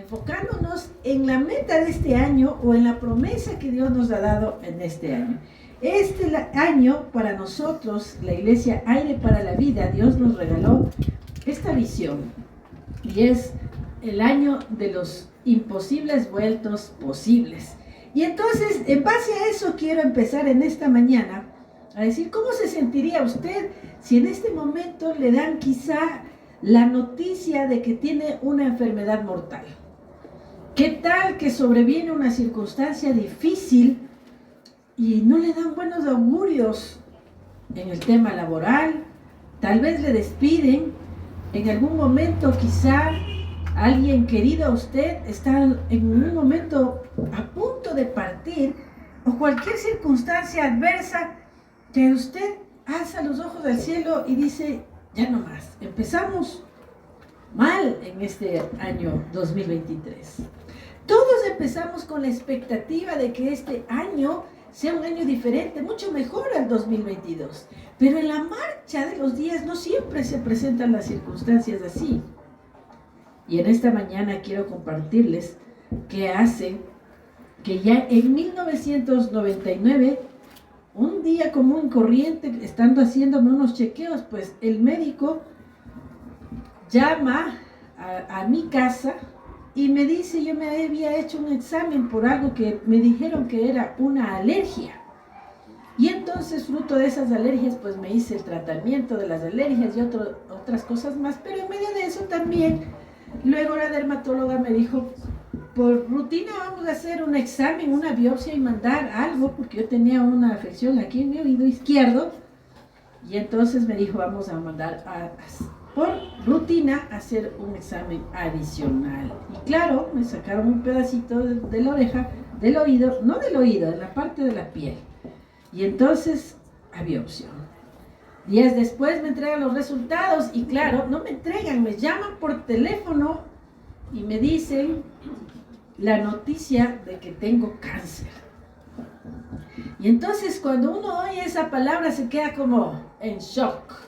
enfocándonos en la meta de este año o en la promesa que Dios nos ha dado en este año. Este año para nosotros, la Iglesia Aire para la Vida, Dios nos regaló esta visión y es el año de los imposibles vueltos posibles. Y entonces, en base a eso, quiero empezar en esta mañana a decir cómo se sentiría usted si en este momento le dan quizá la noticia de que tiene una enfermedad mortal. ¿Qué tal que sobreviene una circunstancia difícil y no le dan buenos augurios en el tema laboral? Tal vez le despiden, en algún momento quizá alguien querido a usted está en un momento a punto de partir, o cualquier circunstancia adversa que usted alza los ojos al cielo y dice, ya no más, empezamos mal en este año 2023. Todos empezamos con la expectativa de que este año sea un año diferente, mucho mejor al 2022. Pero en la marcha de los días no siempre se presentan las circunstancias así. Y en esta mañana quiero compartirles qué hace que ya en 1999, un día común y corriente, estando haciéndome unos chequeos, pues el médico llama a mi casa y me dice, yo me había hecho un examen por algo que me dijeron que era una alergia. Y entonces, fruto de esas alergias, pues me hice el tratamiento de las alergias y otras cosas más. Pero en medio de eso también, luego la dermatóloga me dijo, por rutina vamos a hacer un examen, una biopsia y mandar algo, porque yo tenía una afección aquí en mi oído izquierdo. Y entonces me dijo, vamos a mandar por rutina hacer un examen adicional. Y claro, me sacaron un pedacito de la oreja, del oído, no del oído, de la parte de la piel. Y entonces, a biopsia. Días después me entregan los resultados y claro, no me entregan, me llaman por teléfono y me dicen la noticia de que tengo cáncer. Y entonces cuando uno oye esa palabra se queda como en shock.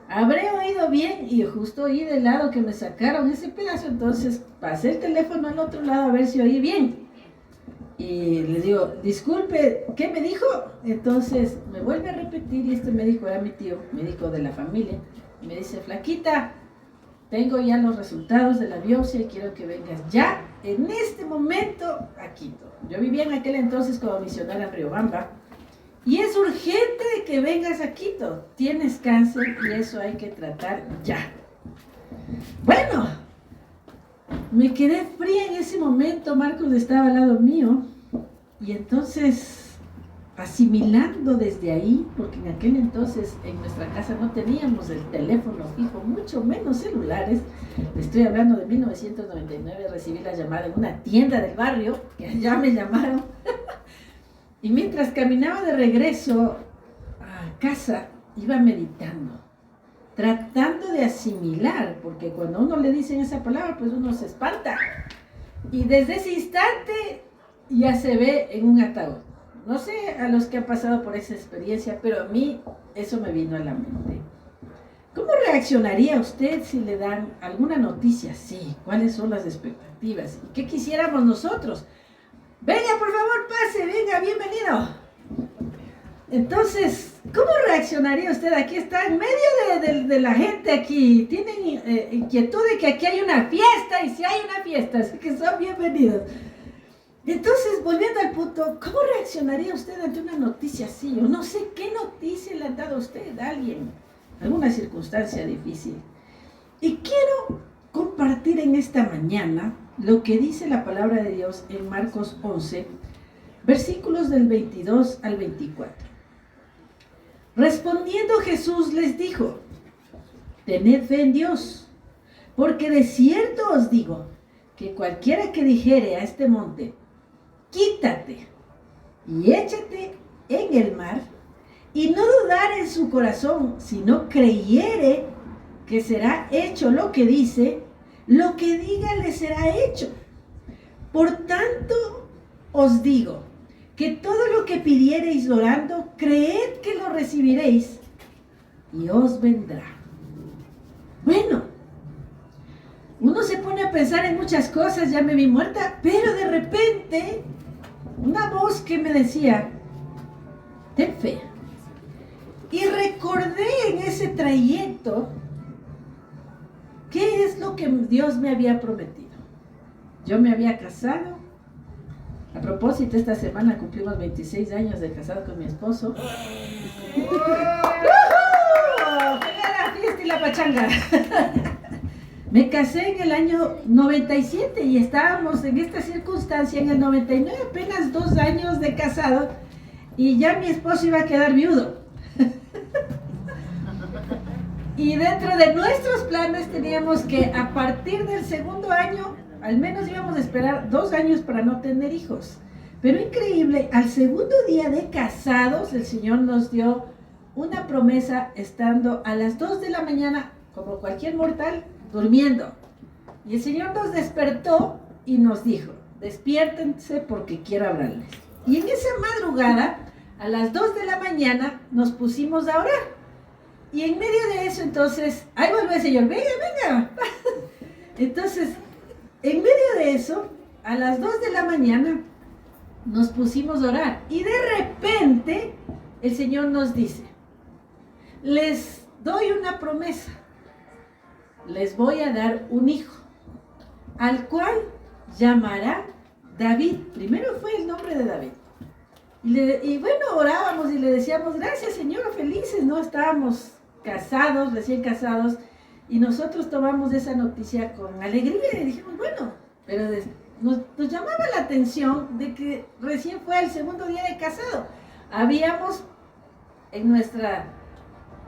Habré oído bien y justo oí del lado que me sacaron ese pedazo, entonces pasé el teléfono al otro lado a ver si oí bien. Y les digo, disculpe, ¿qué me dijo? Entonces me vuelve a repetir y este médico era mi tío, médico de la familia, y me dice, flaquita, tengo ya los resultados de la biopsia y quiero que vengas ya, en este momento, a Quito. Yo vivía en aquel entonces como misionera en Riobamba y es urgente que vengas a Quito. Tienes cáncer y eso hay que tratar ya. Bueno, me quedé fría en ese momento. Marcos estaba al lado mío y entonces asimilando desde ahí, porque en aquel entonces en nuestra casa no teníamos el teléfono fijo, mucho menos celulares. Estoy hablando de 1999, recibí la llamada en una tienda del barrio, que allá me llamaron. Y mientras caminaba de regreso a casa, iba meditando, tratando de asimilar, porque cuando a uno le dicen esa palabra, pues uno se espanta. Y desde ese instante ya se ve en un ataúd. No sé a los que han pasado por esa experiencia, pero a mí eso me vino a la mente. ¿Cómo reaccionaría usted si le dan alguna noticia así? ¿Cuáles son las expectativas? ¿Y qué quisiéramos nosotros? Venga, por favor, pase, venga, bienvenido. Entonces, ¿cómo reaccionaría usted? Aquí está en medio de la gente aquí. Tienen inquietud de que aquí hay una fiesta, y si hay una fiesta, así que son bienvenidos. Entonces, volviendo al punto, ¿cómo reaccionaría usted ante una noticia así? O no sé qué noticia le han dado a usted, a alguien, alguna circunstancia difícil. Y quiero compartir en esta mañana lo que dice la palabra de Dios en Marcos 11, versículos del 22 al 24. Respondiendo Jesús les dijo, tened fe en Dios, porque de cierto os digo, que cualquiera que dijere a este monte, quítate y échate en el mar, y no dudar en su corazón, sino creyere que será hecho lo que dice, lo que diga le será hecho. Por tanto os digo, que todo lo que pidiereis orando, creed que lo recibiréis, y os vendrá. Bueno, uno se pone a pensar en muchas cosas, ya me vi muerta, pero de repente una voz que me decía, ten fe. Y recordé en ese trayecto qué es lo que Dios me había prometido. Yo me había casado. A propósito, esta semana cumplimos 26 años de casado con mi esposo. La fiesta y la pachanga. Me casé en el año 97 y estábamos en esta circunstancia en el 99, apenas 2 años de casado, y ya mi esposo iba a quedar viudo. Y dentro de nuestros planes teníamos que a partir del segundo año, al menos íbamos a esperar 2 años para no tener hijos. Pero increíble, al segundo día de casados, el Señor nos dio una promesa estando a las 2 de la mañana, como cualquier mortal, durmiendo. Y el Señor nos despertó y nos dijo, despiértense porque quiero hablarles. Y en esa madrugada, a las 2 de la mañana, nos pusimos a orar. Y en medio de eso, entonces, ahí vuelve el Señor, venga, venga. Entonces, en medio de eso, a las 2 de la mañana, nos pusimos a orar. Y de repente, el Señor nos dice, les doy una promesa. Les voy a dar un hijo, al cual llamará David. Primero fue el nombre de David. Y bueno, orábamos y le decíamos, gracias Señor, felices, ¿no? Estábamos casados, recién casados, y nosotros tomamos esa noticia con alegría y dijimos, bueno, pero nos llamaba la atención de que recién fue el segundo día de casado. Habíamos en nuestras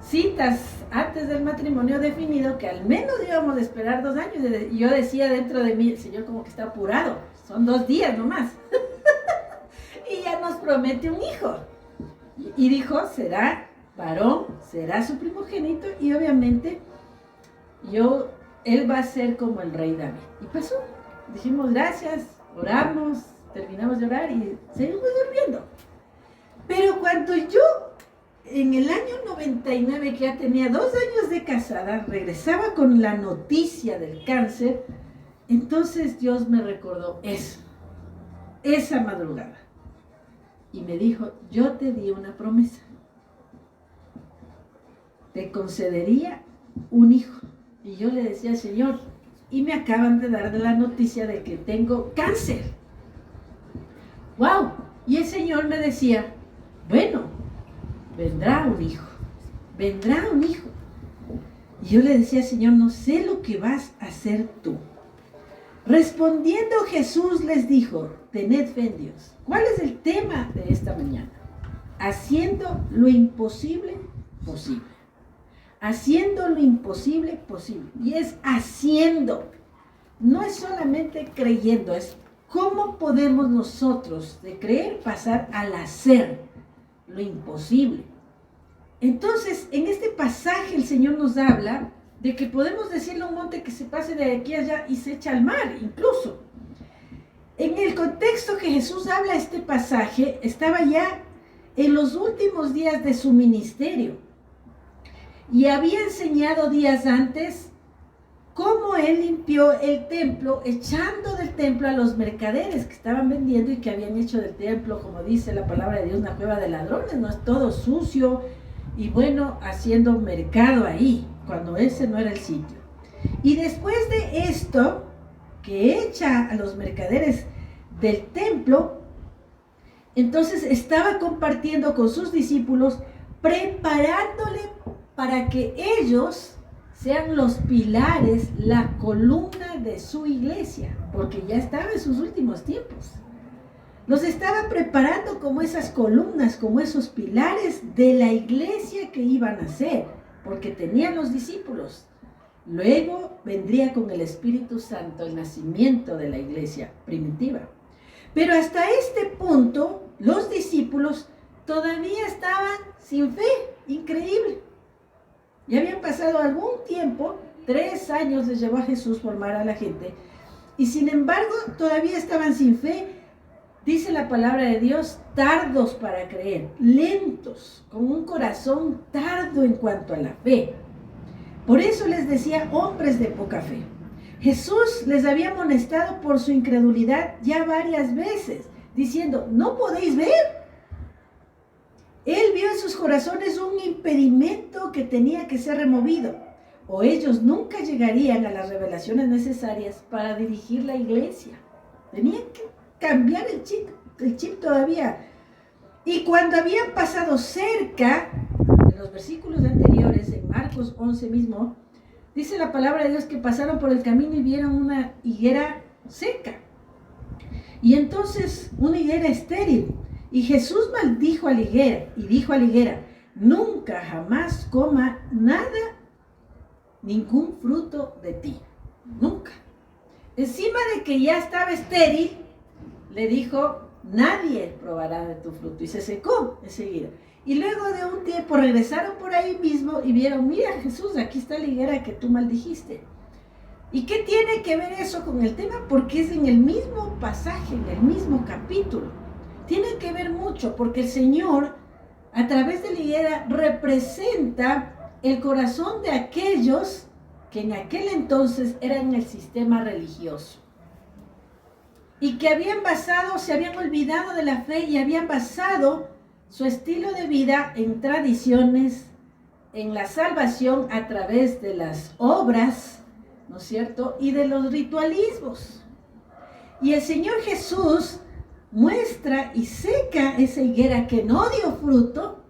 citas antes del matrimonio definido que al menos íbamos a esperar 2 años. Y yo decía dentro de mí, el Señor como que está apurado, son 2 días nomás. Y ya nos promete un hijo. Y dijo, será varón, será su primogénito, y obviamente él va a ser como el rey David. Y pasó. Dijimos gracias, oramos, terminamos de orar y seguimos durmiendo. Pero cuando yo, en el año 99, que ya tenía 2 años de casada, regresaba con la noticia del cáncer, entonces Dios me recordó eso, esa madrugada. Y me dijo, yo te di una promesa. Te concedería un hijo. Y yo le decía, Señor, y me acaban de dar la noticia de que tengo cáncer. ¡Wow! Y el Señor me decía, bueno, vendrá un hijo, vendrá un hijo. Y yo le decía, Señor, no sé lo que vas a hacer tú. Respondiendo Jesús les dijo, tened fe en Dios. ¿Cuál es el tema de esta mañana? Haciendo lo imposible posible. Haciendo lo imposible posible. Y es haciendo. No es solamente creyendo, es cómo podemos nosotros de creer pasar al hacer lo imposible. Entonces, en este pasaje el Señor nos habla de que podemos decirle a un monte que se pase de aquí a allá y se echa al mar, incluso. En el contexto que Jesús habla este pasaje, estaba ya en los últimos días de su ministerio y había enseñado días antes cómo él limpió el templo, echando del templo a los mercaderes que estaban vendiendo y que habían hecho del templo, como dice la palabra de Dios, una cueva de ladrones, no es todo sucio, y bueno, haciendo mercado ahí, cuando ese no era el sitio. Y después de esto, que echa a los mercaderes del templo, entonces estaba compartiendo con sus discípulos, preparándole para que ellos sean los pilares, la columna de su iglesia, porque ya estaba en sus últimos tiempos. Los estaba preparando como esas columnas, como esos pilares de la iglesia que iban a ser, porque tenían los discípulos. Luego vendría con el Espíritu Santo el nacimiento de la iglesia primitiva. Pero hasta este punto, los discípulos todavía estaban sin fe, increíble. Ya habían pasado algún tiempo, 3 años les llevó a Jesús formar a la gente, y sin embargo todavía estaban sin fe. Dice la palabra de Dios, tardos para creer, lentos, con un corazón tardo en cuanto a la fe. Por eso les decía, hombres de poca fe. Jesús les había amonestado por su incredulidad ya varias veces, diciendo, ¿no podéis ver? Él vio en sus corazones un impedimento que tenía que ser removido, o ellos nunca llegarían a las revelaciones necesarias para dirigir la iglesia. Tenían que cambiar el chip todavía. Y cuando habían pasado cerca, en los versículos anteriores, en Marcos 11 mismo, dice la palabra de Dios que pasaron por el camino y vieron una higuera seca. Y entonces una higuera estéril. Y Jesús maldijo a la higuera y dijo a la higuera, nunca jamás coma nada, ningún fruto de ti. Nunca. Encima de que ya estaba estéril, le dijo, nadie probará de tu fruto. Y se secó enseguida. Y luego de un tiempo regresaron por ahí mismo y vieron, mira Jesús, aquí está la higuera que tú maldijiste. ¿Y qué tiene que ver eso con el tema? Porque es en el mismo pasaje, en el mismo capítulo. Tiene que ver mucho porque el Señor, a través de la higuera, representa el corazón de aquellos que en aquel entonces eran el sistema religioso. Y que se habían olvidado de la fe y habían basado su estilo de vida en tradiciones, en la salvación a través de las obras, ¿no es cierto? Y de los ritualismos. Y el Señor Jesús muestra y seca esa higuera que no dio fruto,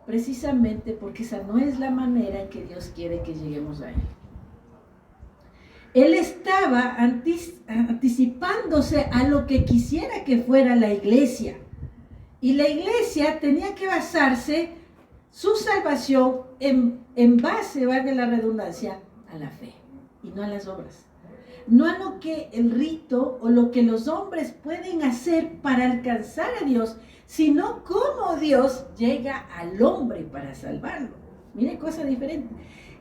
precisamente porque esa no es la manera en que Dios quiere que lleguemos a Él. Él estaba anticipándose a lo que quisiera que fuera la iglesia. Y la iglesia tenía que basarse su salvación en base, valga la redundancia, a la fe y no a las obras. No a lo que el rito o lo que los hombres pueden hacer para alcanzar a Dios, sino cómo Dios llega al hombre para salvarlo. Mire, cosa diferente.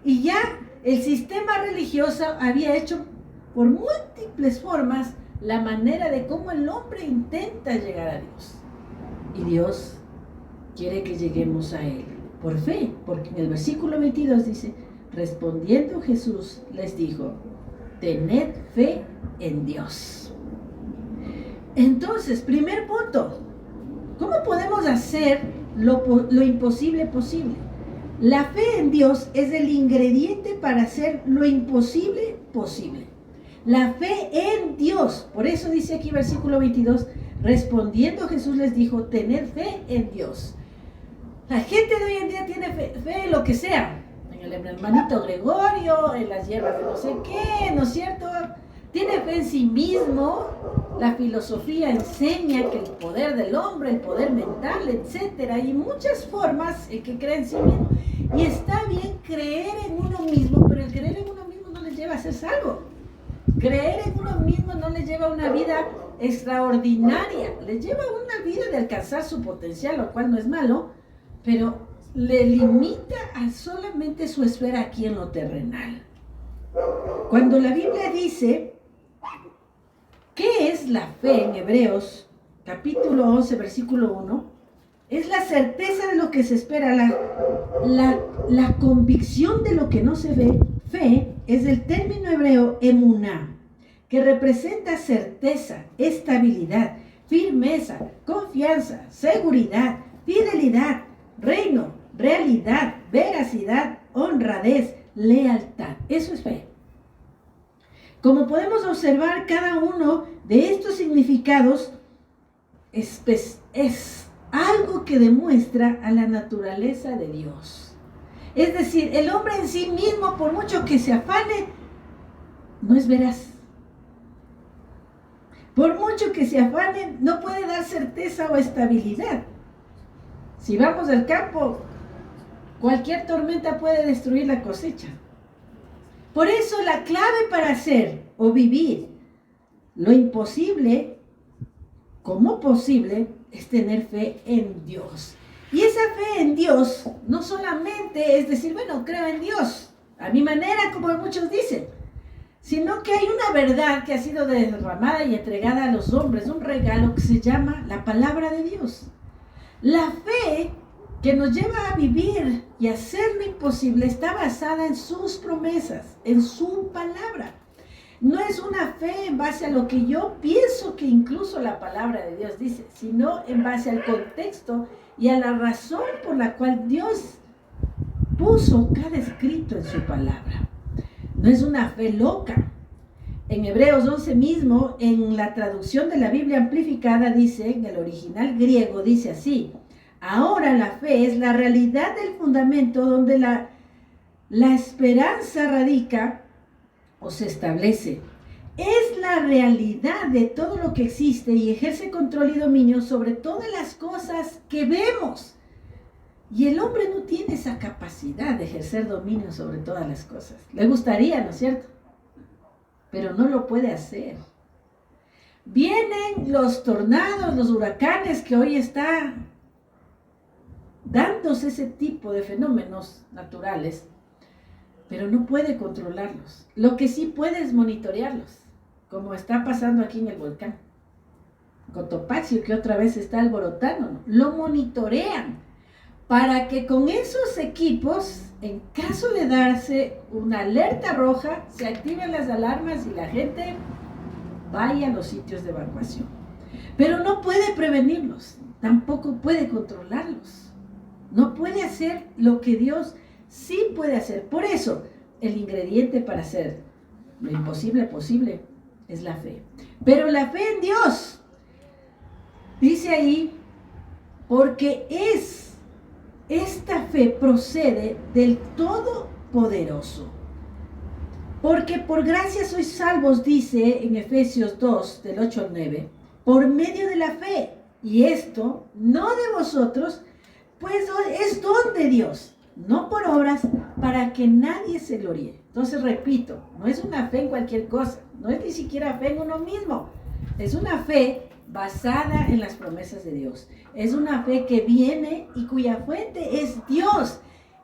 Y ya el sistema religioso había hecho por múltiples formas la manera de cómo el hombre intenta llegar a Dios. Y Dios quiere que lleguemos a Él por fe, porque en el versículo 22 dice, respondiendo Jesús les dijo, tened fe en Dios. Entonces, primer punto, ¿cómo podemos hacer lo imposible posible? La fe en Dios es el ingrediente para hacer lo imposible posible. La fe en Dios, por eso dice aquí versículo 22, respondiendo Jesús les dijo, tened fe en Dios. La gente de hoy en día tiene fe en lo que sea, en el hermanito Gregorio, en las hierbas de no sé qué, ¿no es cierto? Tiene fe en sí mismo. La filosofía enseña que el poder del hombre, el poder mental, etcétera, y muchas formas que cree en sí mismo. Y está bien creer en uno mismo, pero el creer en uno mismo no les lleva a ser salvo. Creer en uno mismo no les lleva a una vida extraordinaria, les lleva a una vida de alcanzar su potencial, lo cual no es malo, pero le limita a solamente su esfera aquí en lo terrenal. Cuando la Biblia dice, ¿qué es la fe en Hebreos, capítulo 11, versículo 1? Es la certeza de lo que se espera, la convicción de lo que no se ve. Fe es el término hebreo emuná, que representa certeza, estabilidad, firmeza, confianza, seguridad, fidelidad, reino, realidad, veracidad, honradez, lealtad. Eso es fe. Como podemos observar, cada uno de estos significados es algo que demuestra a la naturaleza de Dios. Es decir, el hombre en sí mismo, por mucho que se afane, no es veraz. Por mucho que se afane, no puede dar certeza o estabilidad. Si vamos al campo, cualquier tormenta puede destruir la cosecha. Por eso la clave para hacer o vivir lo imposible como posible es tener fe en Dios. Y esa fe en Dios no solamente es decir, bueno, creo en Dios, a mi manera, como muchos dicen, sino que hay una verdad que ha sido derramada y entregada a los hombres, un regalo que se llama la palabra de Dios. La fe que nos lleva a vivir y hacer lo imposible está basada en sus promesas, en su palabra. No es una fe en base a lo que yo pienso que incluso la palabra de Dios dice, sino en base al contexto y a la razón por la cual Dios puso cada escrito en su palabra. No es una fe loca. En Hebreos 11 mismo, en la traducción de la Biblia amplificada, dice, en el original griego, dice así: ahora la fe es la realidad del fundamento donde la esperanza radica o se establece. Es la realidad de todo lo que existe y ejerce control y dominio sobre todas las cosas que vemos. Y el hombre no tiene esa capacidad de ejercer dominio sobre todas las cosas. Le gustaría, ¿no es cierto? Pero no lo puede hacer. Vienen los tornados, los huracanes que hoy están dándose ese tipo de fenómenos naturales, pero no puede controlarlos. Lo que sí puede es monitorearlos, como está pasando aquí en el volcán Cotopaxi, que otra vez está alborotando, ¿no? Lo monitorean para que con esos equipos, en caso de darse una alerta roja, se activen las alarmas y la gente vaya a los sitios de evacuación. Pero no puede prevenirlos, tampoco puede controlarlos. No puede hacer lo que Dios sí puede hacer. Por eso, el ingrediente para hacer lo imposible posible es la fe. Pero la fe en Dios, dice ahí, porque esta fe procede del Todopoderoso. Porque por gracia sois salvos, dice en Efesios 2, del 8 al 9, por medio de la fe. Y esto no de vosotros, pues es don de Dios, no por obras, para que nadie se gloríe. Entonces repito, no es una fe en cualquier cosa, no es ni siquiera fe en uno mismo, es una fe basada en las promesas de Dios. Es una fe que viene y cuya fuente es Dios.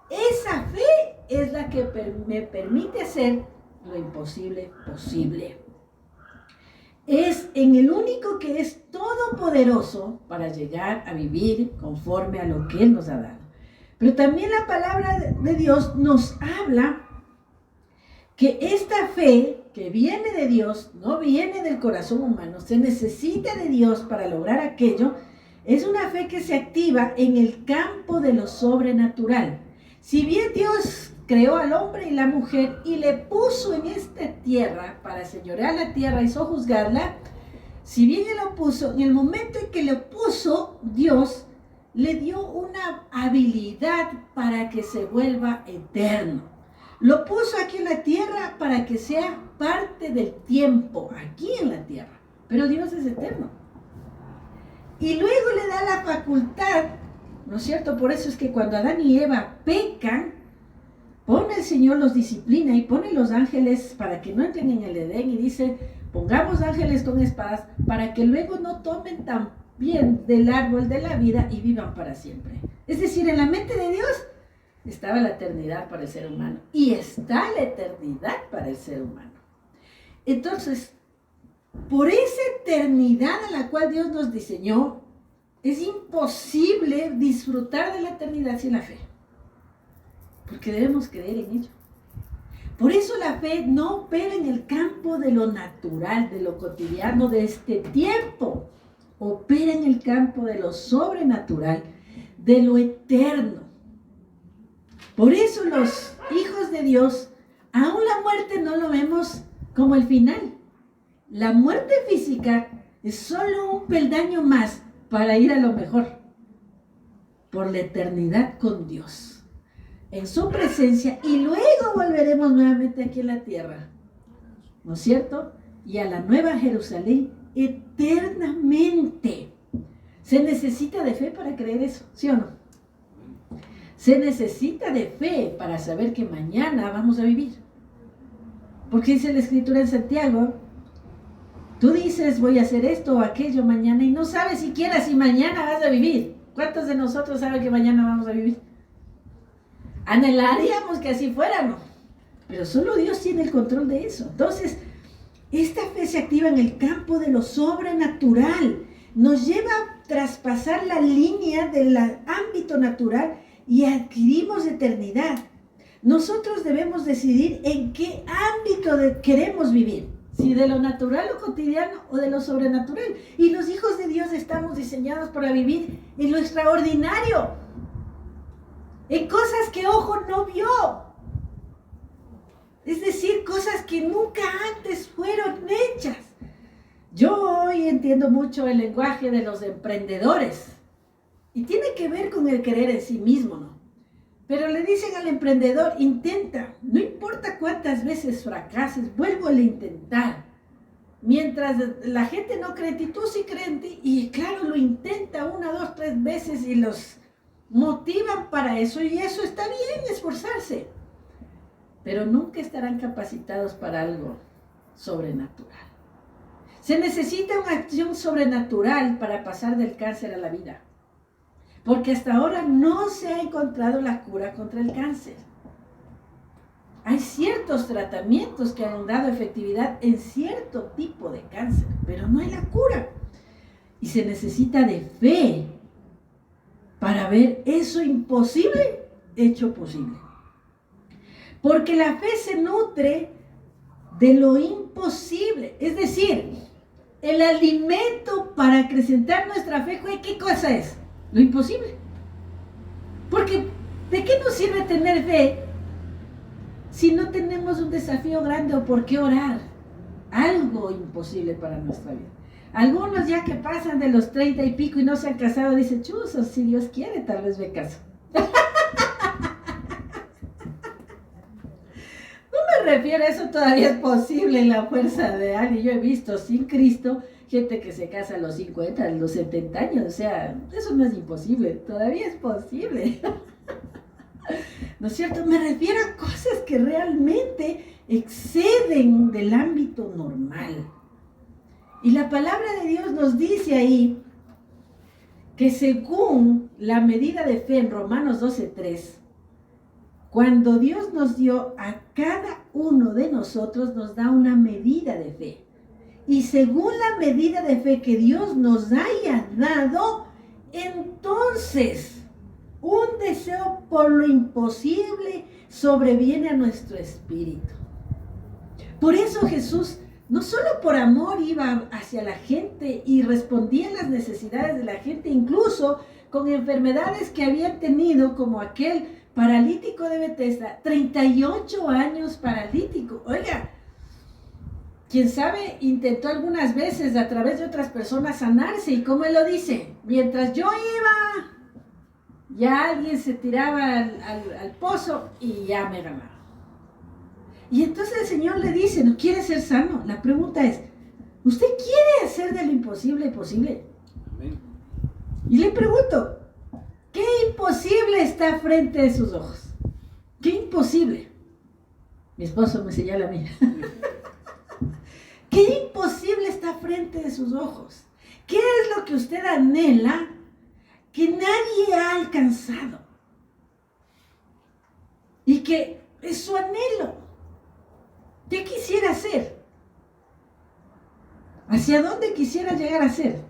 Esa fe es la que me permite hacer lo imposible posible. Es en el único que es todopoderoso para llegar a vivir conforme a lo que Él nos ha dado. Pero también la palabra de Dios nos habla que esta fe que viene de Dios, no viene del corazón humano, se necesita de Dios para lograr aquello, es una fe que se activa en el campo de lo sobrenatural. Si bien Dios creó al hombre y la mujer y le puso en esta tierra para señorear la tierra y sojuzgarla, si bien Él lo puso, en el momento en que lo puso, Dios le dio una habilidad para que se vuelva eterno. Lo puso aquí en la tierra para que sea parte del tiempo, aquí en la tierra. Pero Dios es eterno. Y luego le da la facultad, ¿no es cierto? Por eso es que cuando Adán y Eva pecan, pone el Señor, los disciplina y pone los ángeles para que no entren en el Edén y dice, pongamos ángeles con espadas para que luego no tomen también del árbol de la vida y vivan para siempre. Es decir, en la mente de Dios estaba la eternidad para el ser humano y está la eternidad para el ser humano. Entonces, por esa eternidad a la cual Dios nos diseñó, es imposible disfrutar de la eternidad sin la fe. Porque debemos creer en ello. Por eso la fe no opera en el campo de lo natural, de lo cotidiano, de este tiempo. Opera en el campo de lo sobrenatural, de lo eterno. Por eso los hijos de Dios, aún la muerte no lo vemos como el final. La muerte física es solo un peldaño más para ir a lo mejor, por la eternidad con Dios, en su presencia, y luego volveremos nuevamente aquí en la tierra, ¿no es cierto? Y a la nueva Jerusalén eternamente. Se necesita de fe para creer eso, ¿sí o no? Se necesita de fe para saber que mañana vamos a vivir. Porque dice la Escritura en Santiago, tú dices voy a hacer esto o aquello mañana y no sabes siquiera si mañana vas a vivir. ¿Cuántos de nosotros saben que mañana vamos a vivir? Anhelaríamos que así fuera, ¿no? Pero solo Dios tiene el control de eso. Entonces, esta fe se activa en el campo de lo sobrenatural. Nos lleva a traspasar la línea del ámbito natural y adquirimos eternidad. Nosotros debemos decidir en qué ámbito queremos vivir. Si de lo natural o cotidiano o de lo sobrenatural. Y los hijos de Dios estamos diseñados para vivir en lo extraordinario. En cosas que ojo no vio. Es decir, cosas que nunca antes fueron hechas. Yo hoy entiendo mucho el lenguaje de los emprendedores. Y tiene que ver con el creer en sí mismo, ¿no? Pero le dicen al emprendedor, intenta, no importa cuántas veces fracases, vuélvelo a intentar. Mientras la gente no cree en ti, tú sí crees en ti. Y claro, lo intenta 1, 2, 3 veces y los motivan para eso. Y eso está bien, esforzarse. Pero nunca estarán capacitados para algo sobrenatural. Se necesita una acción sobrenatural para pasar del cáncer a la vida. Porque hasta ahora no se ha encontrado la cura contra el cáncer. Hay ciertos tratamientos que han dado efectividad en cierto tipo de cáncer, pero no hay la cura. Y se necesita de fe para ver eso imposible hecho posible. Porque la fe se nutre de lo imposible. Es decir, el alimento para acrecentar nuestra fe, ¿qué cosa es? Lo imposible. Porque ¿de qué nos sirve tener fe si no tenemos un desafío grande o por qué orar? Algo imposible para nuestra vida. Algunos ya que pasan de los 30 y pico y no se han casado, dicen, chuzo, si Dios quiere, tal vez me caso. No me refiero a eso, todavía es posible en la fuerza de alguien. Yo he visto sin Cristo gente que se casa a los 50, a los 70 años, o sea, eso no es imposible, todavía es posible. ¿No es cierto? Me refiero a cosas que realmente exceden del ámbito normal. Y la palabra de Dios nos dice ahí que según la medida de fe en Romanos 12:3, cuando Dios nos dio a cada uno de nosotros, nos da una medida de fe. Y según la medida de fe que Dios nos haya dado, entonces un deseo por lo imposible sobreviene a nuestro espíritu. Por eso Jesús, no solo por amor, iba hacia la gente y respondía a las necesidades de la gente, incluso con enfermedades que habían tenido, como aquel paralítico de Betesda, 38 años paralítico. Oiga, quién sabe, intentó algunas veces a través de otras personas sanarse, y como él lo dice, mientras yo iba, ya alguien se tiraba al pozo y ya me ganaba. Y entonces el Señor le dice, ¿no quiere ser sano? La pregunta es, ¿usted quiere hacer de lo imposible posible? Amén. Y le pregunto, ¿qué imposible está frente de sus ojos? ¿Qué imposible? Mi esposo me señala a mí. ¿Qué imposible está frente de sus ojos? ¿Qué es lo que usted anhela que nadie ha alcanzado? Y que es su anhelo. ¿Qué quisiera hacer? ¿Hacia dónde quisiera llegar a ser?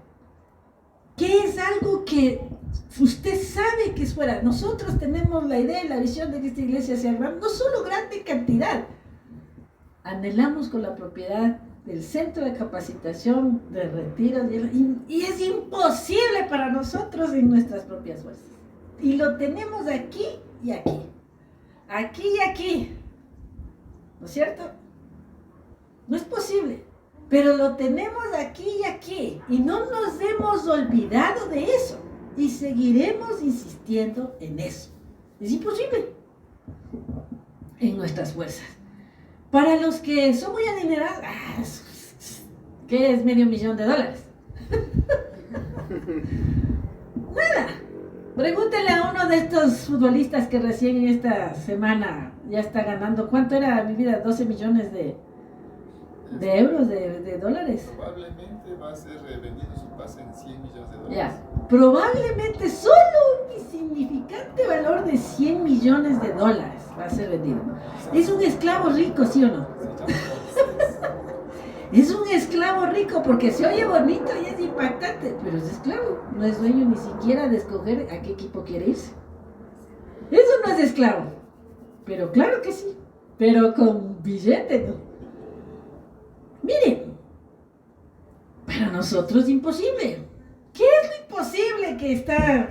¿Qué es algo que usted sabe que es fuera? Nosotros tenemos la idea y la visión de que esta iglesia sea grande, no solo grande en cantidad. Anhelamos con la propiedad del centro de capacitación, de retiros, y es imposible para nosotros en nuestras propias fuerzas. Y lo tenemos aquí y aquí. Aquí y aquí. ¿No es cierto? No es posible. Pero lo tenemos aquí y aquí. Y no nos hemos olvidado de eso. Y seguiremos insistiendo en eso. Es imposible. En nuestras fuerzas. Para los que son muy adinerados, ¿qué es $500,000? Nada. Pregúntele a uno de estos futbolistas que recién en esta semana ya está ganando. ¿Cuánto era, mi vida? 12 millones de euros, de dólares. Probablemente va a ser vendido su pase en $100 millones. Ya. Probablemente solo un insignificante valor de $100 millones va a ser vendido. Es un esclavo rico, ¿sí o no? Es un esclavo rico porque se oye bonito y es impactante, pero es esclavo. No es dueño ni siquiera de escoger a qué equipo quiere irse. Eso no es esclavo. Pero claro que sí. Pero con billete, ¿no? Miren, para nosotros es imposible. ¿Qué es lo imposible que está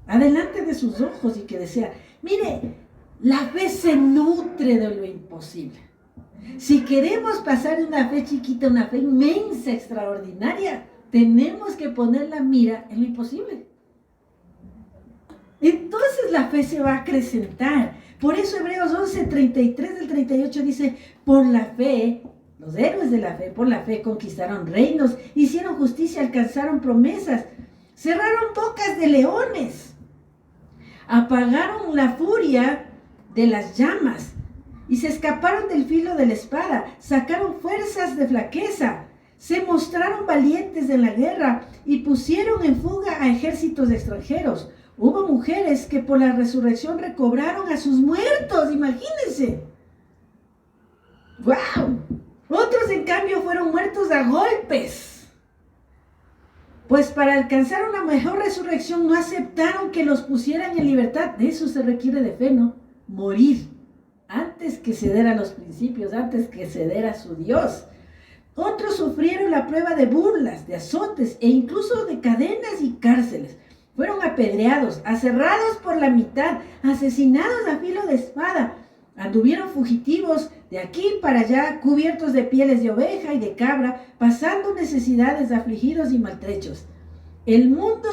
adelante de sus ojos y que desea? Mire, la fe se nutre de lo imposible. Si queremos pasar de una fe chiquita a una fe inmensa, extraordinaria, tenemos que poner la mira en lo imposible. Entonces la fe se va a acrecentar. Por eso Hebreos 11, 33 del 38 dice, por la fe, los héroes de la fe, por la fe conquistaron reinos, hicieron justicia, alcanzaron promesas, cerraron bocas de leones, apagaron la furia de las llamas y se escaparon del filo de la espada, sacaron fuerzas de flaqueza, se mostraron valientes en la guerra y pusieron en fuga a ejércitos extranjeros. Hubo mujeres que por la resurrección recobraron a sus muertos, imagínense. ¡Wow! Otros, en cambio, fueron muertos a golpes. Pues para alcanzar una mejor resurrección no aceptaron que los pusieran en libertad. De eso se requiere de fe, ¿no? Morir antes que ceder a los principios, antes que ceder a su Dios. Otros sufrieron la prueba de burlas, de azotes e incluso de cadenas y cárceles. Fueron apedreados, aserrados por la mitad, asesinados a filo de espada. Anduvieron fugitivos de aquí para allá, cubiertos de pieles de oveja y de cabra, pasando necesidades, afligidos y maltrechos. El mundo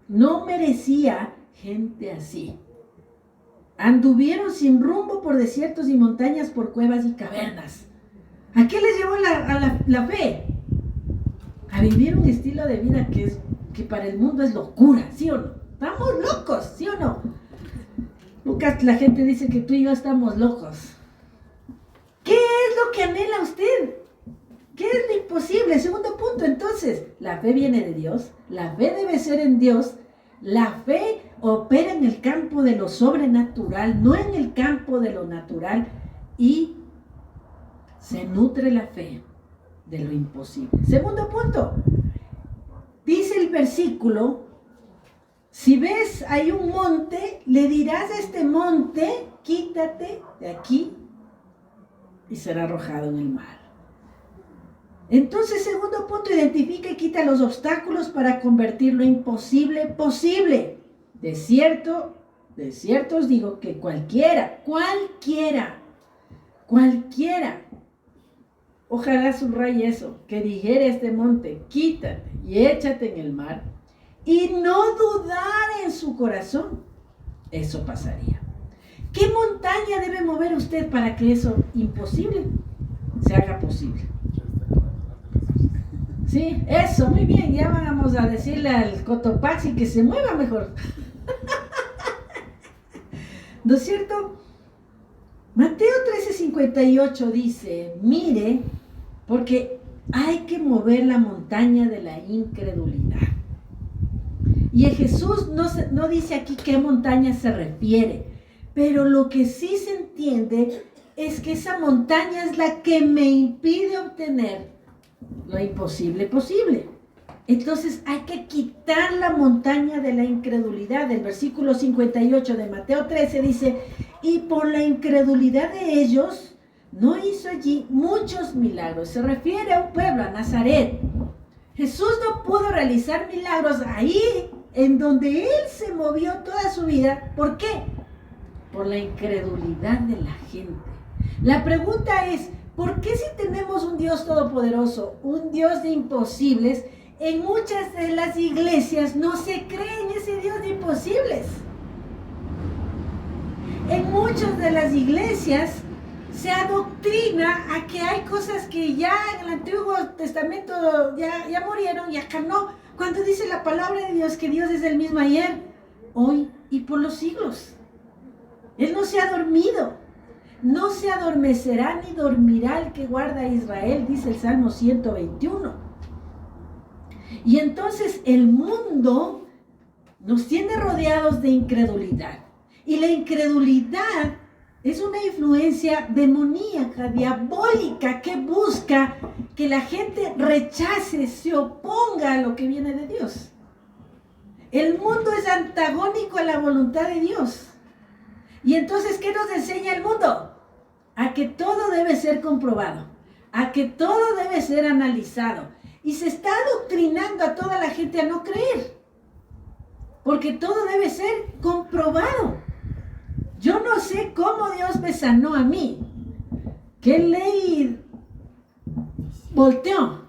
no merecía gente así. Anduvieron sin rumbo por desiertos y montañas, por cuevas y cavernas. ¿A qué les llevó la fe? A vivir un estilo de vida que para el mundo es locura, ¿sí o no? Estamos locos, ¿sí o no? Lucas, la gente dice que tú y yo estamos locos. ¿Qué es lo que anhela usted? ¿Qué es lo imposible? Segundo punto, entonces, la fe viene de Dios, la fe debe ser en Dios, la fe opera en el campo de lo sobrenatural, no en el campo de lo natural, y se nutre la fe de lo imposible. Segundo punto, dice el versículo, si ves hay un monte, le dirás a este monte, quítate de aquí y será arrojado en el mar. Entonces, segundo punto, identifica y quita los obstáculos para convertir lo imposible posible. De cierto os digo que cualquiera, ojalá subraye eso, que dijere este monte, quítate y échate en el mar, y no dudar en su corazón, eso pasaría. ¿Qué montaña debe mover usted para que eso imposible se haga posible? Sí, eso, muy bien, ya vamos a decirle al Cotopaxi que se mueva mejor. ¿No es cierto? Mateo 13:58 dice, mire, porque hay que mover la montaña de la incredulidad. Y Jesús no dice aquí qué montaña se refiere, pero lo que sí se entiende es que esa montaña es la que me impide obtener lo imposible posible. Entonces hay que quitar la montaña de la incredulidad. El versículo 58 de Mateo 13 dice, y por la incredulidad de ellos no hizo allí muchos milagros. Se refiere a un pueblo, a Nazaret. Jesús no pudo realizar milagros ahí en donde Él se movió toda su vida. ¿Por qué? Por la incredulidad de la gente. La pregunta es, ¿por qué si tenemos un Dios todopoderoso, un Dios de imposibles, en muchas de las iglesias no se cree en ese Dios de imposibles? En muchas de las iglesias se adoctrina a que hay cosas que ya en el Antiguo Testamento ya murieron y acá no. Cuando dice la palabra de Dios que Dios es el mismo ayer, hoy y por los siglos. Él no se ha dormido. No se adormecerá ni dormirá el que guarda a Israel, dice el Salmo 121. Y entonces el mundo nos tiene rodeados de incredulidad. Y la incredulidad es una influencia demoníaca, diabólica, que busca que la gente rechace, se oponga a lo que viene de Dios. El mundo es antagónico a la voluntad de Dios. Y entonces, ¿qué nos enseña el mundo? A que todo debe ser comprobado, a que todo debe ser analizado. Y se está adoctrinando a toda la gente a no creer. Porque todo debe ser comprobado. Yo no sé cómo Dios me sanó a mí. ¿Qué ley volteó?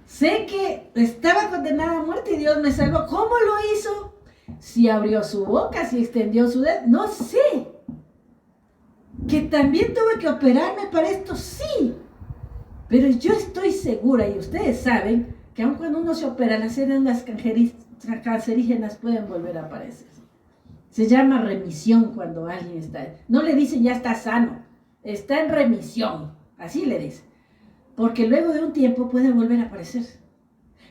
Sé que estaba condenada a muerte y Dios me salvó. ¿Cómo lo hizo? Si abrió su boca, si extendió su dedo, no sé. Que también tuve que operarme para esto, sí. Pero yo estoy segura, y ustedes saben, que aun cuando uno se opera, las células cancerígenas pueden volver a aparecer. Se llama remisión cuando alguien está. No le dicen ya está sano, está en remisión. Así le dicen. Porque luego de un tiempo puede volver a aparecer.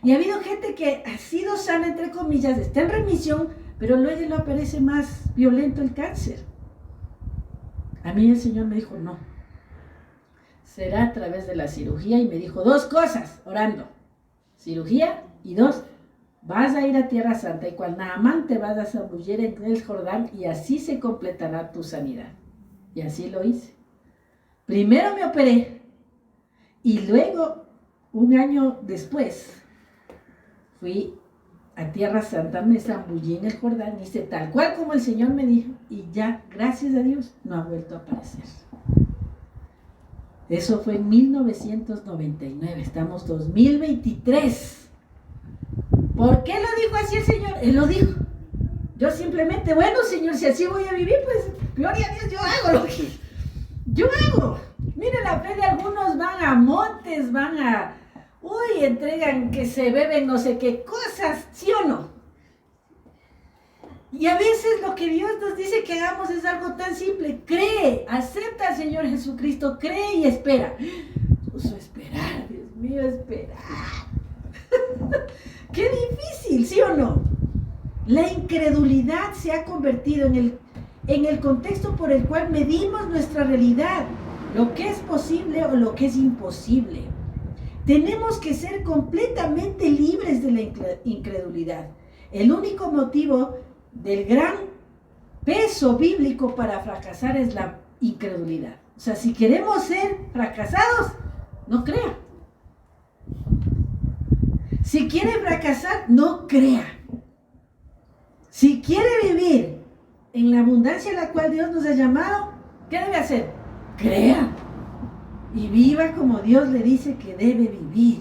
Y ha habido gente que ha sido sana, entre comillas, está en remisión, pero luego le aparece más violento el cáncer. A mí el Señor me dijo, no. Será a través de la cirugía, y me dijo 2 cosas, orando. Cirugía, y 2, vas a ir a Tierra Santa y cual Naamán te vas a zambullir en el Jordán y así se completará tu sanidad. Y así lo hice. Primero me operé y luego, un año después, fui a Tierra Santa, me zambullí en el Jordán, hice tal cual como el Señor me dijo y ya, gracias a Dios, no ha vuelto a aparecer. Eso fue en 1999, estamos 2023. ¿Por qué lo dijo así el Señor? Él lo dijo. Yo simplemente, bueno, Señor, si así voy a vivir, pues, gloria a Dios, yo hago lo que yo hago. Mire, la fe de algunos van a montes, van a, entregan que se beben no sé qué cosas, ¿sí o no? Y a veces lo que Dios nos dice que hagamos es algo tan simple. Cree, acepta al Señor Jesucristo, cree y espera. Uso esperar, Dios mío, esperar. Qué difícil, ¿sí o no? La incredulidad se ha convertido en el contexto por el cual medimos nuestra realidad, lo que es posible o lo que es imposible. Tenemos que ser completamente libres de la incredulidad. El único motivo del gran peso bíblico para fracasar es la incredulidad. O sea, si queremos ser fracasados, no crea. Si quiere fracasar, no crea. Si quiere vivir en la abundancia a la cual Dios nos ha llamado, ¿qué debe hacer? Crea. Y viva como Dios le dice que debe vivir.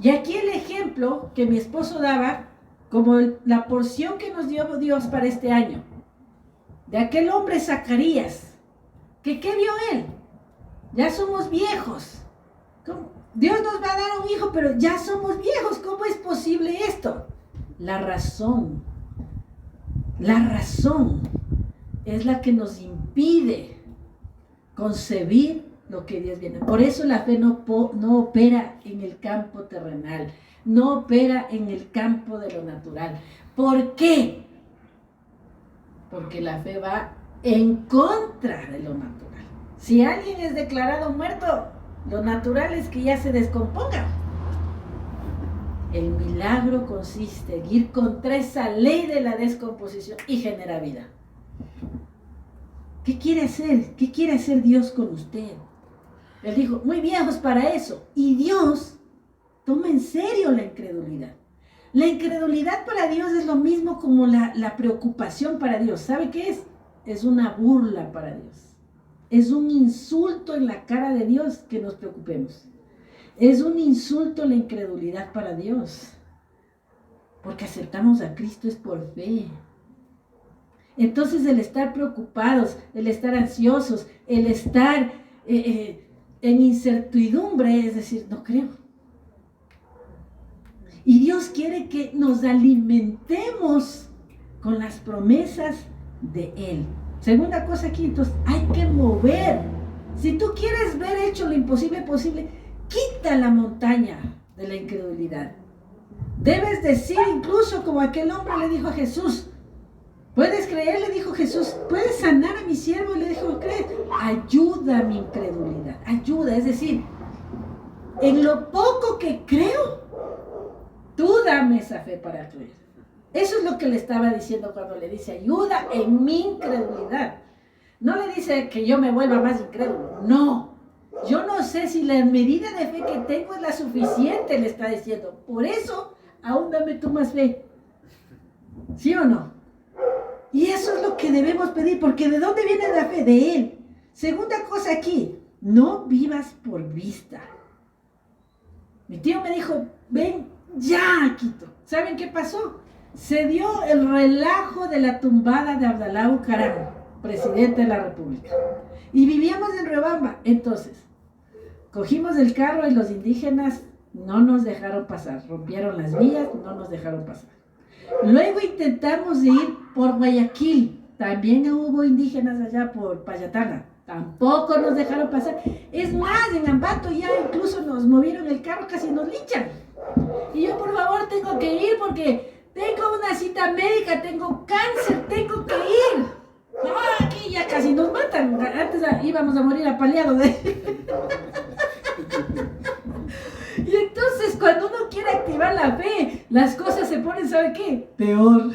Y aquí el ejemplo que mi esposo daba, como la porción que nos dio Dios para este año, de aquel hombre Zacarías, que ¿qué vio él? Ya somos viejos. Dios nos va a dar un hijo, pero ya somos viejos. ¿Cómo es posible esto? La razón es la que nos impide concebir lo que Dios viene. Por eso la fe no opera en el campo terrenal, no opera en el campo de lo natural. ¿Por qué? Porque la fe va en contra de lo natural. Si alguien es declarado muerto, lo natural es que ya se descomponga. El milagro consiste en ir contra esa ley de la descomposición y genera vida. ¿Qué quiere hacer? ¿Qué quiere hacer Dios con usted? Él dijo, muy viejos para eso. Y Dios toma en serio la incredulidad. La incredulidad para Dios es lo mismo como la preocupación para Dios. ¿Sabe qué es? Es una burla para Dios. Es un insulto en la cara de Dios que nos preocupemos. Es un insulto la incredulidad para Dios. Porque aceptamos a Cristo es por fe. Entonces el estar preocupados, el estar ansiosos, el estar en incertidumbre, es decir, no creo. Y Dios quiere que nos alimentemos con las promesas de Él. Segunda cosa aquí, entonces, hay que mover. Si tú quieres ver hecho lo imposible posible, quita la montaña de la incredulidad. Debes decir, incluso como aquel hombre le dijo a Jesús, ¿puedes creer? Le dijo Jesús, ¿puedes sanar a mi siervo? Le dijo, ¿crees? Ayuda a mi incredulidad. Ayuda, es decir, en lo poco que creo, tú dame esa fe para creer. Eso es lo que le estaba diciendo cuando le dice, ayuda en mi incredulidad. No le dice que yo me vuelva más incrédulo, no. yo no sé si la medida de fe que tengo es la suficiente, le está diciendo. Por eso, aún dame tú más fe. ¿Sí o no? Y eso es lo que debemos pedir, porque ¿de dónde viene la fe? De Él. Segunda cosa aquí, no vivas por vista. Mi tío me dijo, ven ya a Quito. ¿Saben qué pasó? Se dio el relajo de la tumbada de Abdalá Bucaram, presidente de la República. Y vivíamos en Riobamba. Entonces, cogimos el carro y los indígenas no nos dejaron pasar. Rompieron las vías, no nos dejaron pasar. Luego intentamos ir por Guayaquil. También hubo indígenas allá por Payatana. Tampoco nos dejaron pasar. Es más, en Ambato ya incluso nos movieron el carro, casi nos linchan. Y yo, por favor, tengo que ir porque tengo una cita médica, tengo cáncer, tengo que ir. No, aquí ya casi nos matan. Antes íbamos a morir apaleados. Y entonces, cuando uno quiere activar la fe, las cosas se ponen, ¿sabe qué? Peor.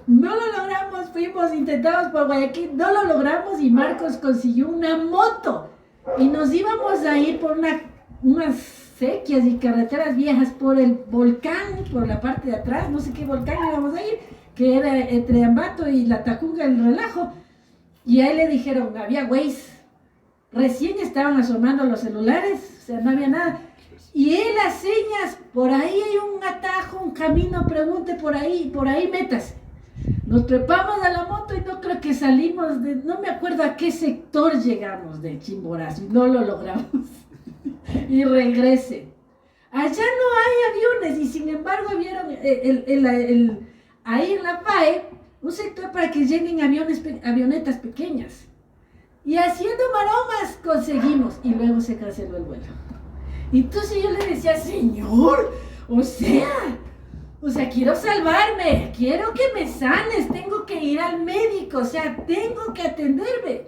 No lo logramos, intentamos por Guayaquil, no lo logramos y Marcos consiguió una moto. Y nos íbamos a ir por unas sequias y carreteras viejas por el volcán, por la parte de atrás, no sé qué volcán íbamos a ir, que era entre Ambato y La Tacunga, el relajo. Y a él le dijeron, había Waze. Recién estaban asomando los celulares, o sea, no había nada. Y él a señas, por ahí hay un atajo, un camino, pregunte por ahí metas. Nos trepamos a la moto y no creo que salimos no me acuerdo a qué sector llegamos de Chimborazo y no lo logramos. Y regrese. Allá no hay aviones y sin embargo vieron ahí en la PAE un sector para que lleguen avionetas pequeñas. Y haciendo maromas conseguimos y luego se canceló el vuelo. Entonces yo le decía, Señor, o sea, quiero salvarme, quiero que me sanes, tengo que ir al médico, o sea, tengo que atenderme.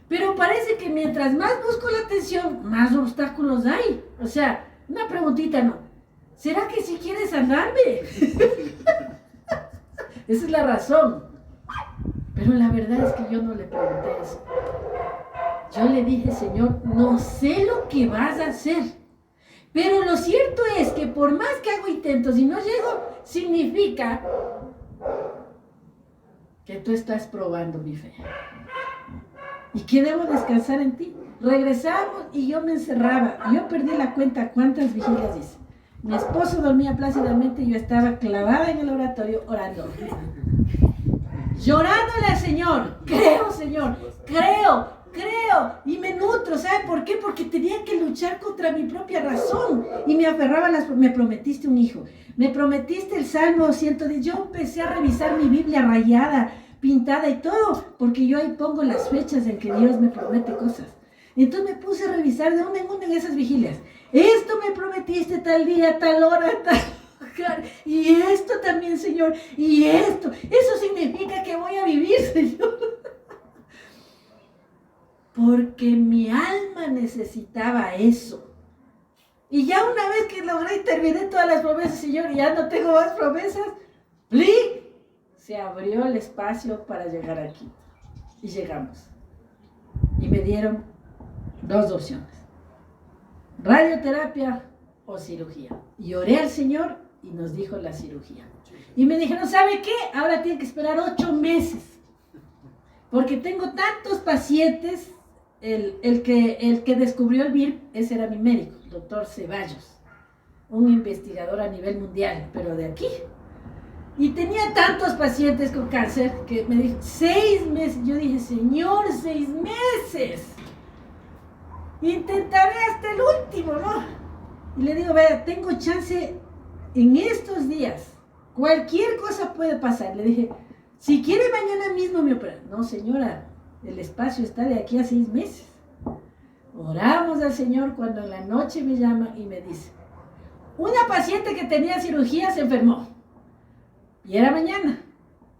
Pero parece que mientras más busco la atención, más obstáculos hay. O sea, una preguntita, ¿no? ¿Será que si quieres sanarme? Esa es la razón. Pero la verdad es que yo no le pregunté eso. Yo le dije, Señor, no sé lo que vas a hacer. Pero lo cierto es que por más que hago intentos y no llego, significa que tú estás probando mi fe. Y que debo descansar en ti. Regresamos y yo me encerraba. Yo perdí la cuenta cuántas vigilias hice. Mi esposo dormía plácidamente y yo estaba clavada en el oratorio orando. Llorándole al Señor. Creo, Señor. Creo. Y me nutro. ¿Saben por qué? Porque tenía que luchar contra mi propia razón. Y me aferraba me prometiste un hijo. Me prometiste el Salmo 110. Yo empecé a revisar mi Biblia rayada, pintada y todo, porque yo ahí pongo las fechas en que Dios me promete cosas. Entonces me puse a revisar de una en una en esas vigilias. Esto me prometiste tal día, tal hora, tal lugar. Y esto también, Señor. Y esto. Eso significa que voy a vivir, Señor. Porque mi alma necesitaba eso. Y ya una vez que logré y terminé todas las promesas, Señor, y ya no tengo más promesas, ¡plic! Se abrió el espacio para llegar aquí. Y llegamos. Y me dieron 2 opciones. Radioterapia o cirugía. Y oré al Señor y nos dijo la cirugía. Y me dijeron, ¿sabe qué? Ahora tiene que esperar 8 meses. Porque tengo tantos pacientes. El que descubrió el vir, ese era mi médico, el doctor Ceballos, un investigador a nivel mundial, pero de aquí. Y tenía tantos pacientes con cáncer que me dijo, 6 meses. Yo dije, Señor, 6 meses. Intentaré hasta el último, ¿no? Y le digo, vea, tengo chance en estos días. Cualquier cosa puede pasar. Le dije, si quiere mañana mismo me operan. No, señora, el espacio está de aquí a 6 meses. Oramos al Señor cuando en la noche me llama y me dice, una paciente que tenía cirugía se enfermó. Y era mañana.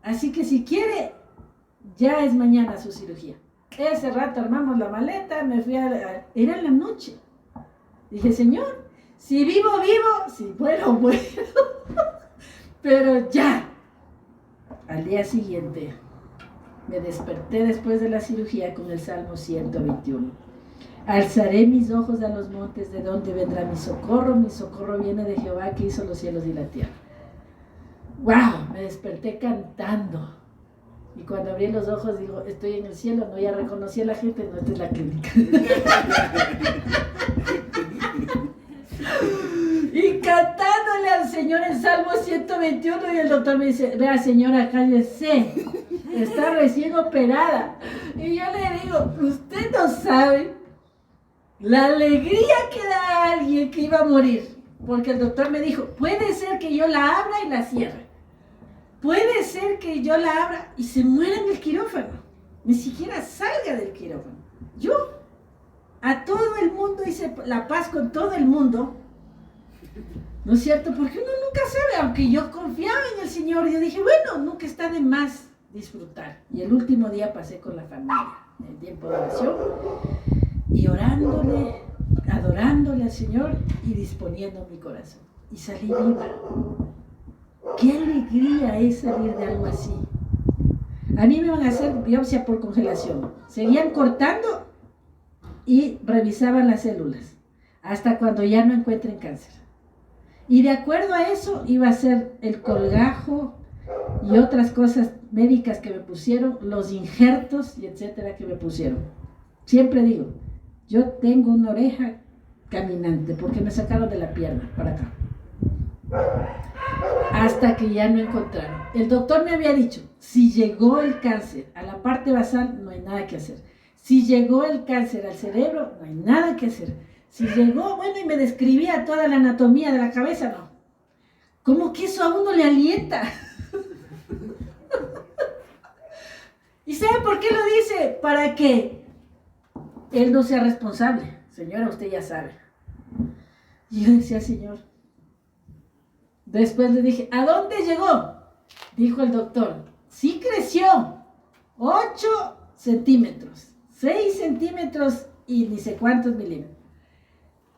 Así que si quiere, ya es mañana su cirugía. Ese rato armamos la maleta, me fui era en la noche. Dije, Señor, si vivo, si muero, Pero ya. Al día siguiente, Me desperté después de la cirugía con el Salmo 121. Alzaré mis ojos a los montes, ¿de dónde vendrá mi socorro? Mi socorro viene de Jehová, que hizo los cielos y la tierra. ¡Wow! Me desperté cantando. Y cuando abrí los ojos, digo, estoy en el cielo. No, ya reconocí a la gente, no, esta es la clínica. Y cantándole al Señor el Salmo 121, y el doctor me dice, vea señora, cállese, está recién operada. Y yo le digo, usted no sabe la alegría que da a alguien que iba a morir. Porque el doctor me dijo, puede ser que yo la abra y la cierre. Puede ser que yo la abra y se muera en el quirófano. Ni siquiera salga del quirófano. Yo a todo el mundo hice la paz con todo el mundo. ¿No es cierto? Porque uno nunca sabe, aunque yo confiaba en el Señor, yo dije, bueno, nunca está de más disfrutar. Y el último día pasé con la familia, en el tiempo de oración, y orándole, adorándole al Señor y disponiendo mi corazón. Y salí viva. Qué alegría es salir de algo así. A mí me van a hacer biopsia por congelación. Seguían cortando y revisaban las células hasta cuando ya no encuentren cáncer. Y de acuerdo a eso iba a ser el colgajo y otras cosas médicas que me pusieron, los injertos y etcétera que me pusieron. Siempre digo, yo tengo una oreja caminante porque me sacaron de la pierna para acá. Hasta que ya no encontraron. El doctor me había dicho, si llegó el cáncer a la parte basal, no hay nada que hacer. Si llegó el cáncer al cerebro, no hay nada que hacer. Si llegó, bueno, y me describía toda la anatomía de la cabeza, no. ¿Cómo que eso a uno le alienta? ¿Y sabe por qué lo dice? Para que él no sea responsable. Señora, usted ya sabe. Y yo decía, Señor. Después le dije, ¿a dónde llegó? Dijo el doctor, sí creció. 8 centímetros, 6 centímetros y ni sé cuántos milímetros.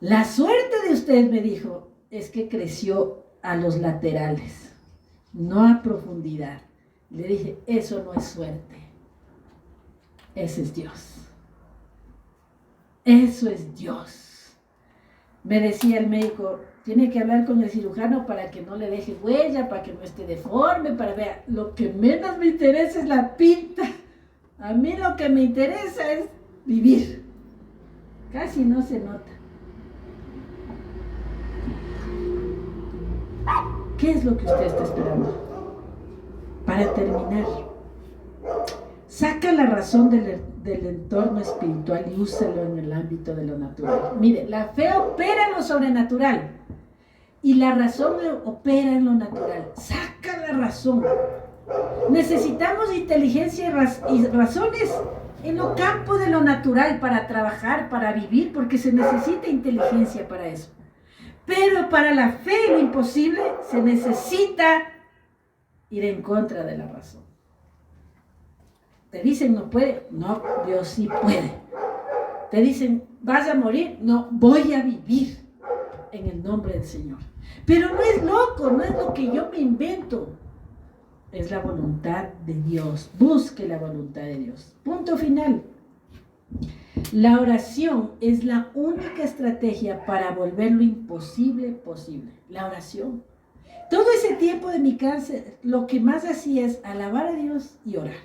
La suerte de usted, me dijo, es que creció a los laterales, no a profundidad. Le dije, eso no es suerte. Ese es Dios. Eso es Dios. Me decía el médico, tiene que hablar con el cirujano para que no le deje huella, para que no esté deforme, para ver. Lo que menos me interesa es la pinta. A mí lo que me interesa es vivir. Casi no se nota. ¿Qué es lo que usted está esperando? Para terminar, saca la razón del entorno espiritual y úsalo en el ámbito de lo natural. Mire, la fe opera en lo sobrenatural y la razón opera en lo natural. Saca la razón. Necesitamos inteligencia y razones en lo campo de lo natural para trabajar, para vivir, porque se necesita inteligencia para eso. Pero para la fe y lo imposible se necesita ir en contra de la razón. Te dicen no puede, no, Dios sí puede. Te dicen vas a morir, no, voy a vivir en el nombre del Señor. Pero no es loco, no es lo que yo me invento. Es la voluntad de Dios. Busque la voluntad de Dios. Punto final. La oración es la única estrategia para volver lo imposible posible. La oración. Todo ese tiempo de mi cáncer, lo que más hacía es alabar a Dios y orar.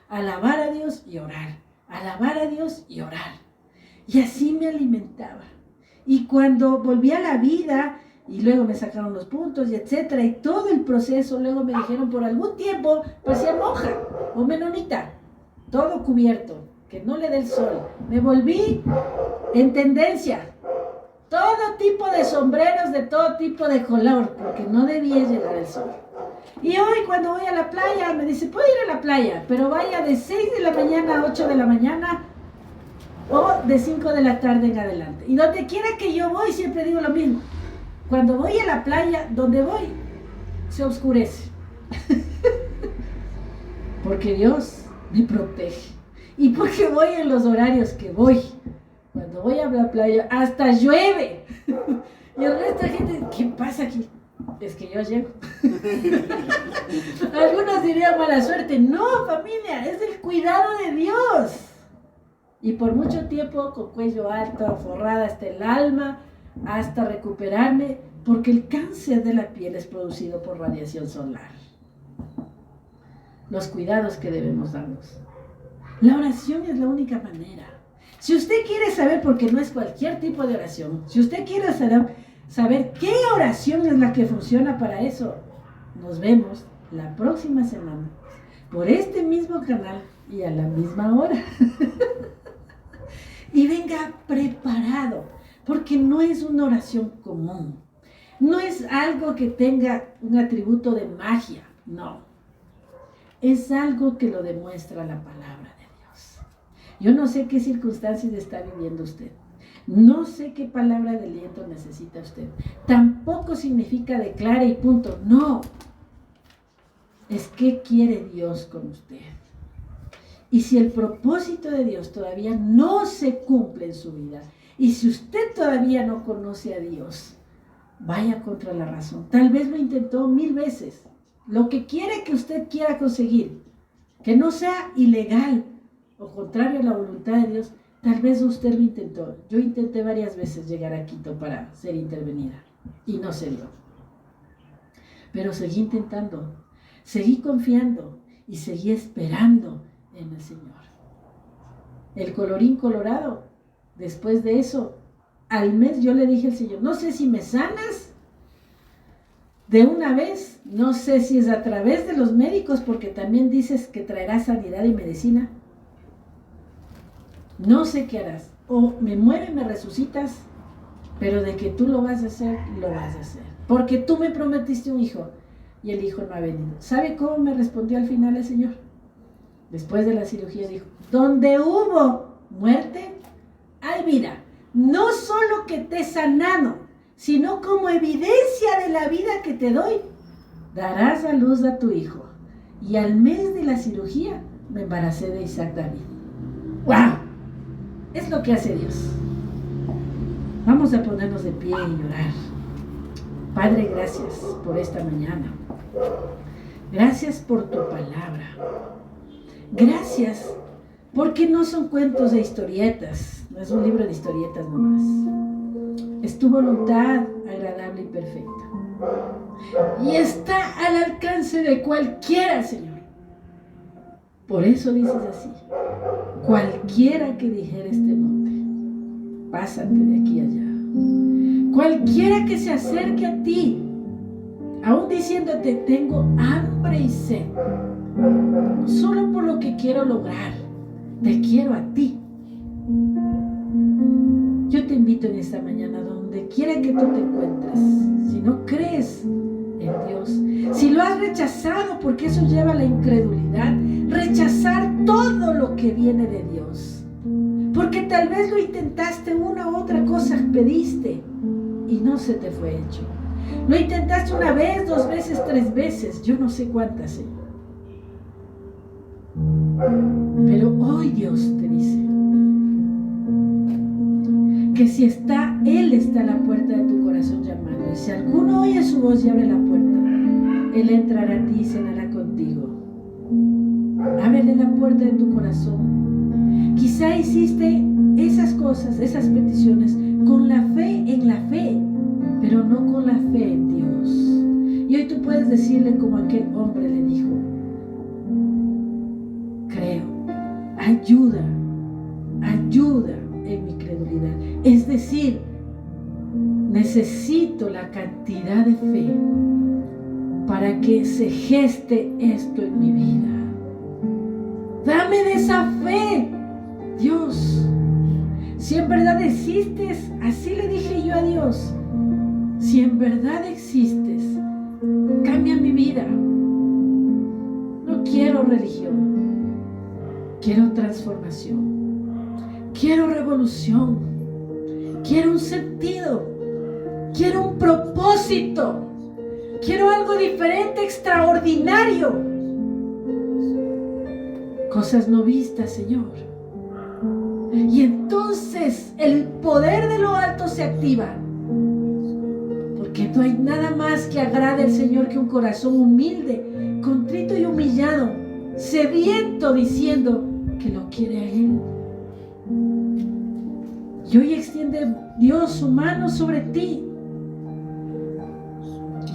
Alabar a Dios y orar. Alabar a Dios y orar. Y así me alimentaba. Y cuando volví a la vida, y luego me sacaron los puntos, y etcétera, y todo el proceso, luego me dijeron por algún tiempo, parecía monja o menonita, todo cubierto, que no le dé el sol. Me volví en tendencia. Todo tipo de sombreros de todo tipo de color, porque no debía llegar el sol. Y hoy cuando voy a la playa, me dice, puedo ir a la playa, pero vaya de 6 de la mañana a 8 de la mañana o de 5 de la tarde en adelante. Y donde quiera que yo voy, siempre digo lo mismo. Cuando voy a la playa, donde voy, se oscurece. Porque Dios me protege. Y porque voy en los horarios que voy. Cuando voy a la playa, hasta llueve. Y el resto de gente, ¿qué pasa aquí? Es que yo llego. Algunos dirían mala suerte. No, familia, es el cuidado de Dios. Y por mucho tiempo con cuello alto, forrada hasta el alma, hasta recuperarme, porque el cáncer de la piel es producido por radiación solar. Los cuidados que debemos darnos. La oración es la única manera. Si usted quiere saber, porque no es cualquier tipo de oración, si usted quiere saber qué oración es la que funciona para eso, nos vemos la próxima semana por este mismo canal y a la misma hora. Y venga preparado, porque no es una oración común, no es algo que tenga un atributo de magia, no. Es algo que lo demuestra la palabra de Dios. Yo no sé qué circunstancias está viviendo usted. No sé qué palabra de aliento necesita usted. Tampoco significa declare y punto. No. Es qué quiere Dios con usted. Y si el propósito de Dios todavía no se cumple en su vida, y si usted todavía no conoce a Dios, vaya contra la razón. Tal vez lo intentó 1000 veces. Lo que quiere que usted quiera conseguir, que no sea ilegal o contrario a la voluntad de Dios, tal vez usted lo intentó. Yo intenté varias veces llegar a Quito para ser intervenida y no se dio. Pero seguí intentando, seguí confiando y seguí esperando en el Señor. El colorín colorado, después de eso, al mes yo le dije al Señor, no sé si me sanas de una vez, no sé si es a través de los médicos, porque también dices que traerás sanidad y medicina. No sé qué harás. O me muere y me resucitas, pero de que tú lo vas a hacer, lo vas a hacer. Porque tú me prometiste un hijo y el hijo no ha venido. ¿Sabe cómo me respondió al final el Señor? Después de la cirugía dijo, donde hubo muerte, hay vida. No solo que te he sanado, sino como evidencia de la vida que te doy, darás a luz a tu hijo. Y al mes de la cirugía me embaracé de Isaac David. ¡Wow! Es lo que hace Dios. Vamos a ponernos de pie y orar. Padre, gracias por esta mañana. Gracias por tu palabra. Gracias porque no son cuentos de historietas. No es un libro de historietas nomás. Es tu voluntad agradable y perfecta. Y está al alcance de cualquiera, Señor. Por eso dices así. Cualquiera que dijera este monte, pásate de aquí allá. Cualquiera que se acerque a ti, aún diciéndote, tengo hambre y sed, no solo por lo que quiero lograr, te quiero a ti. Yo te invito en esta mañana, donde quiera que tú te encuentres, si no crees en Dios, si lo has rechazado, porque eso lleva a la incredulidad, rechazar todo lo que viene de Dios, porque tal vez lo intentaste, una u otra cosa pediste y no se te fue hecho. Lo intentaste una vez, 2 veces, 3 veces, yo no sé cuántas, Señor. Pero hoy Dios te dice que si está, Él está a la puerta de tu corazón llamando. Y si alguno oye su voz y abre la puerta, Él entrará a ti y cenará contigo. Ábrele la puerta de tu corazón. Quizá hiciste esas cosas, esas peticiones, con la fe en la fe, pero no con la fe en Dios. Y hoy tú puedes decirle como aquel hombre le dijo, creo, ayuda en mi credulidad. Es decir, necesito la cantidad de fe para que se geste esto en mi vida. Dame de esa fe, Dios. Si en verdad existes, así le dije yo a Dios, si en verdad existes, cambia mi vida. No quiero religión, quiero transformación. Quiero revolución, quiero un sentido, quiero un propósito, quiero algo diferente, extraordinario. Cosas no vistas, Señor. Y entonces el poder de lo alto se activa, Porque no hay nada más que agrade al Señor que un corazón humilde, contrito y humillado, sediento, diciendo que lo quiere a Él. Y hoy extiende Dios su mano sobre ti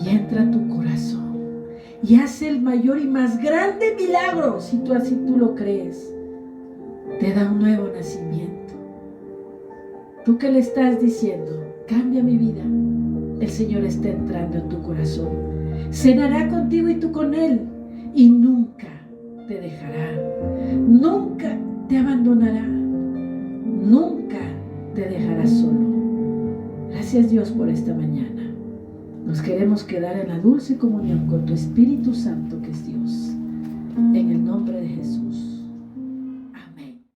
y entra a tu corazón y hace el mayor y más grande milagro, si tú así tú lo crees. Te da un nuevo nacimiento. Tú que le estás diciendo, cambia mi vida, el Señor está entrando en tu corazón. Cenará contigo y tú con Él, y nunca te dejará, nunca te abandonará, nunca te dejará solo. Gracias Dios por esta mañana. Nos queremos quedar en la dulce comunión con tu Espíritu Santo, que es Dios. En el nombre de Jesús.